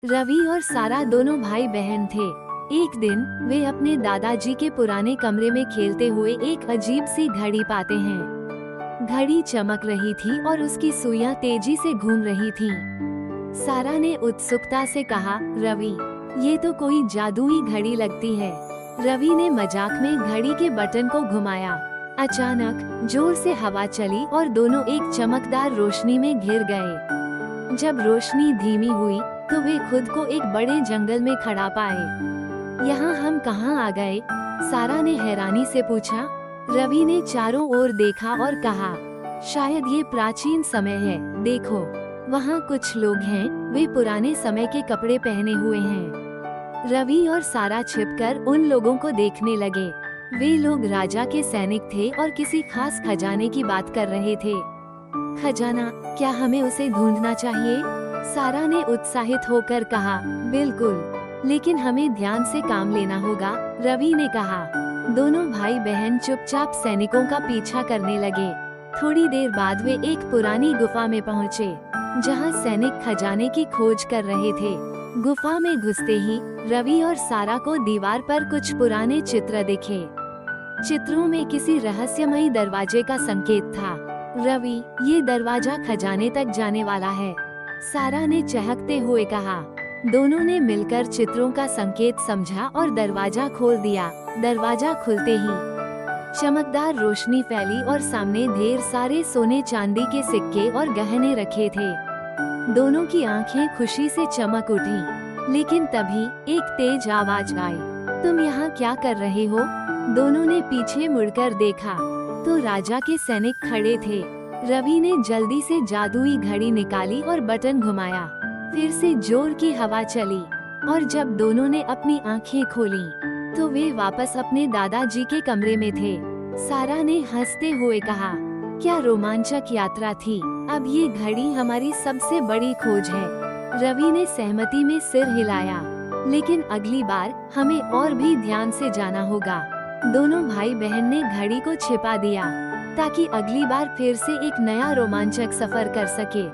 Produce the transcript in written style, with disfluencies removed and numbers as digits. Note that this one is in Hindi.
रवि और सारा दोनों भाई बहन थे। एक दिन वे अपने दादाजी के पुराने कमरे में खेलते हुए एक अजीब सी घड़ी पाते हैं। घड़ी चमक रही थी और उसकी सुइयां तेजी से घूम रही थीं। सारा ने उत्सुकता से कहा, रवि, ये तो कोई जादुई घड़ी लगती है। रवि ने मजाक में घड़ी के बटन को घुमाया। अचानक जोर से हवा चली और दोनों एक चमकदार रोशनी में घिर गए। जब रोशनी धीमी हुई तो वे खुद को एक बड़े जंगल में खड़ा पाए। यहाँ हम कहाँ आ गए? सारा ने हैरानी से पूछा। रवि ने चारों ओर देखा और कहा, शायद ये प्राचीन समय है। देखो, वहाँ कुछ लोग हैं, वे पुराने समय के कपड़े पहने हुए हैं। रवि और सारा छिपकर उन लोगों को देखने लगे। वे लोग राजा के सैनिक थे और किसी खास खजाने की बात कर रहे थे। खजाना? क्या हमें उसे ढूंढना चाहिए? सारा ने उत्साहित होकर कहा, बिल्कुल, लेकिन हमें ध्यान से काम लेना होगा, रवि ने कहा। दोनों भाई बहन चुपचाप सैनिकों का पीछा करने लगे। थोड़ी देर बाद वे एक पुरानी गुफा में पहुँचे, जहाँ सैनिक खजाने की खोज कर रहे थे। गुफा में घुसते ही रवि और सारा को दीवार पर कुछ पुराने चित्र दिखे। चित्रों में किसी रहस्यमयी दरवाजे का संकेत था। रवि, ये दरवाजा खजाने तक जाने वाला है, सारा ने चहकते हुए कहा। दोनों ने मिलकर चित्रों का संकेत समझा और दरवाजा खोल दिया। दरवाजा खुलते ही चमकदार रोशनी फैली और सामने ढेर सारे सोने चांदी के सिक्के और गहने रखे थे। दोनों की आंखें खुशी से चमक उठी। लेकिन तभी एक तेज आवाज आई, तुम यहाँ क्या कर रहे हो? दोनों ने पीछे मुड़कर देखा तो राजा के सैनिक खड़े थे। रवि ने जल्दी से जादुई घड़ी निकाली और बटन घुमाया। फिर से जोर की हवा चली और जब दोनों ने अपनी आंखें खोली तो वे वापस अपने दादाजी के कमरे में थे। सारा ने हंसते हुए कहा, क्या रोमांचक यात्रा थी। अब ये घड़ी हमारी सबसे बड़ी खोज है। रवि ने सहमति में सिर हिलाया। लेकिन अगली बार हमें और भी ध्यान से जाना होगा। दोनों भाई बहन ने घड़ी को छिपा दिया ताकि अगली बार फिर से एक नया रोमांचक सफर कर सके।